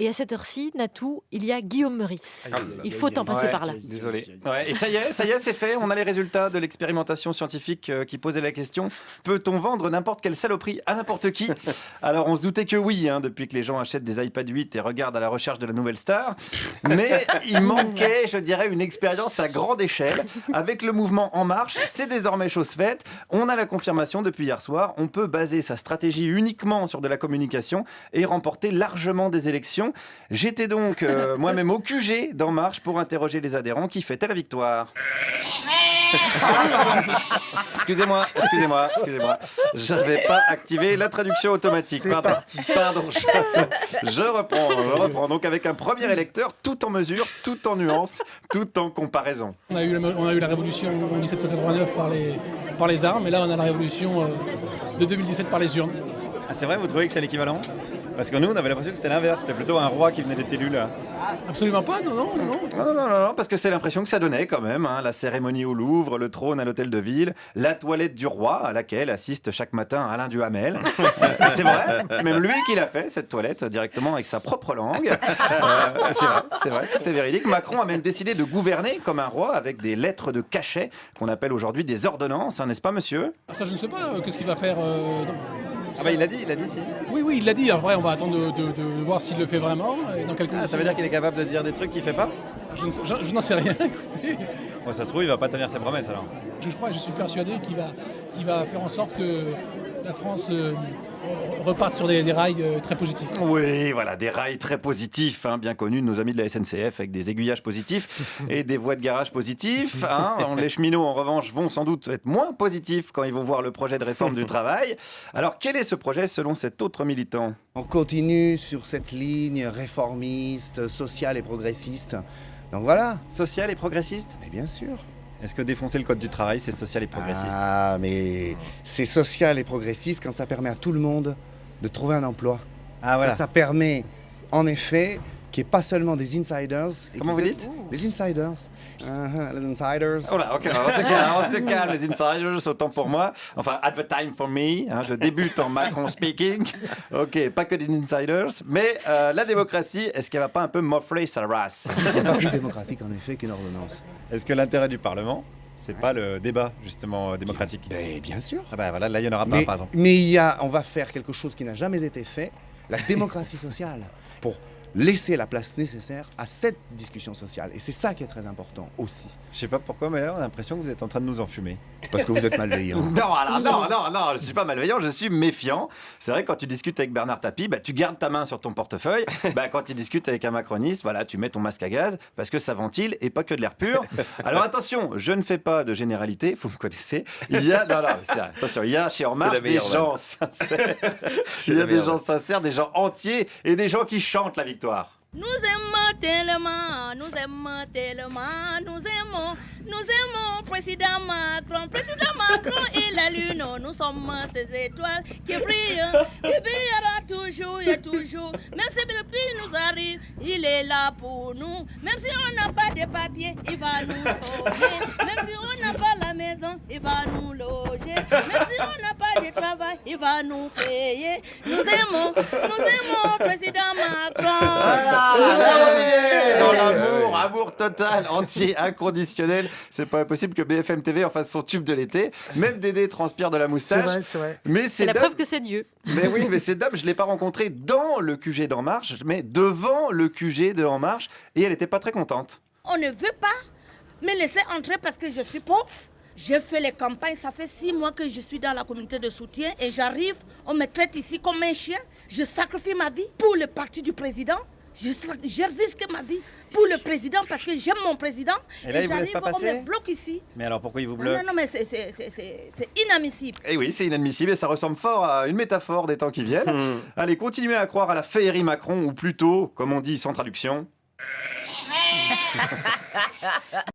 Et à cette heure-ci, Natou, il y a Guillaume Meurice. Il faut en passer par là. Désolé. Ouais, et ça y est, c'est fait. On a les résultats de l'expérimentation scientifique qui posait la question: peut-on vendre n'importe quelle saloperie à n'importe qui? Alors on se doutait que oui, depuis que les gens achètent des iPad 8 et regardent à la recherche de la nouvelle star. Mais il manquait, je dirais, une expérience à grande échelle. Avec le mouvement En Marche, c'est désormais chose faite. On a la confirmation depuis hier soir. On peut baser sa stratégie uniquement sur de la communication et remporter largement des élections. J'étais donc moi-même au QG d'En Marche pour interroger les adhérents qui fêtaient la victoire. Excusez-moi. J'avais pas activé la traduction automatique. Pardon. Je reprends. Donc avec un premier électeur, tout en mesure, tout en nuance, tout en comparaison. On a eu la révolution en 1789 par les armes, et là on a la révolution de 2017 par les urnes. Ah, c'est vrai, vous trouvez que c'est l'équivalent? Parce que nous, on avait l'impression que c'était l'inverse. C'était plutôt un roi qui venait d'être élu, là. Absolument pas, non. Non, parce que c'est l'impression que ça donnait quand même. La cérémonie au Louvre, le trône à l'hôtel de ville, la toilette du roi à laquelle assiste chaque matin Alain Duhamel. C'est vrai, c'est même lui qui l'a fait, cette toilette, directement avec sa propre langue. C'est vrai, tout est véridique. Macron a même décidé de gouverner comme un roi avec des lettres de cachet qu'on appelle aujourd'hui des ordonnances, n'est-ce pas, monsieur? Ça, je ne sais pas, qu'est-ce qu'il va faire Ah bah il l'a dit, si. Oui, il l'a dit. Après, on va attendre de voir s'il le fait vraiment. Et dans quelques ça veut dire qu'il est capable de dire des trucs qu'il fait pas? Je n'en sais rien, écoutez. Bon, ça se trouve, il va pas tenir ses promesses alors. Je suis persuadé qu'il va faire en sorte que la France reparte sur des rails très positifs. Oui, voilà, des rails très positifs, bien connus de nos amis de la SNCF, avec des aiguillages positifs et des voies de garage positifs. Les cheminots, en revanche, vont sans doute être moins positifs quand ils vont voir le projet de réforme du travail. Alors, quel est ce projet selon cet autre militant? On continue sur cette ligne réformiste, sociale et progressiste. Donc voilà. Social et progressiste? Mais bien sûr. Est-ce que défoncer le code du travail, c'est social et progressiste? Ah, mais c'est social et progressiste quand ça permet à tout le monde de trouver un emploi. Ah, voilà. Quand ça permet, en effet, qu'il n'y ait pas seulement des insiders. Comment vous dites? Les insiders. Les insiders. Oh là, ok, on se calme, les insiders, autant pour moi. Enfin, at the time for me, je débute en Macron speaking. Ok, pas que des insiders. Mais la démocratie, est-ce qu'elle va pas un peu m'offrir sa race? Il n'y a pas plus démocratique, en effet, qu'une ordonnance. Est-ce que l'intérêt du Parlement, c'est pas le débat, justement, démocratique? Ben, bien sûr. Ah bah voilà, là, il n'y en aura pas, par exemple. Mais on va faire quelque chose qui n'a jamais été fait, la démocratie sociale, pour laisser la place nécessaire à cette discussion sociale. Et c'est ça qui est très important aussi. Je sais pas pourquoi, mais là, on a l'impression que vous êtes en train de nous enfumer. Parce que vous êtes malveillant. Non, je suis pas malveillant, je suis méfiant. C'est vrai que quand tu discutes avec Bernard Tapie, tu gardes ta main sur ton portefeuille. Quand tu discutes avec un macroniste, tu mets ton masque à gaz parce que ça ventile et pas que de l'air pur. Alors attention, je ne fais pas de généralité, vous me connaissez. Il y a chez En Marche des gens sincères. Il y a des gens sincères, des gens entiers et des gens qui chantent la victoire. Nous aimons tellement, nous aimons Président Macron et la lune, nous sommes ces étoiles qui brillent, qui brillera toujours et toujours. Même si le pluie nous arrive, il est là pour nous. Même si on n'a pas de papier, il va nous loger. Même si on n'a pas la maison, il va nous loger. Même si on n'a pas de travail, il va nous payer. Nous aimons Président Macron. Dans l'amour, amour total, entier, inconditionnel. C'est pas possible que BFM TV en fasse son tube de l'été. Même Dédé transpire de la moustache. C'est vrai. Mais C'est la preuve que c'est Dieu. Mais oui, mais cette dame, je l'ai pas rencontrée dans le QG d'En Marche, mais devant le QG de En Marche, et elle était pas très contente. On ne veut pas me laisser entrer parce que je suis pauvre. J'ai fait les campagnes, ça fait 6 mois que je suis dans la communauté de soutien et j'arrive, on me traite ici comme un chien. Je sacrifie ma vie pour le parti du président. Je risque ma vie pour le président parce que j'aime mon président. Et là, il vous laisse pas passer? On me bloque ici. Mais alors pourquoi il vous bloque? Non, mais c'est inadmissible. Et oui, c'est inadmissible et ça ressemble fort à une métaphore des temps qui viennent. Allez, continuez à croire à la féerie Macron, ou plutôt, comme on dit sans traduction...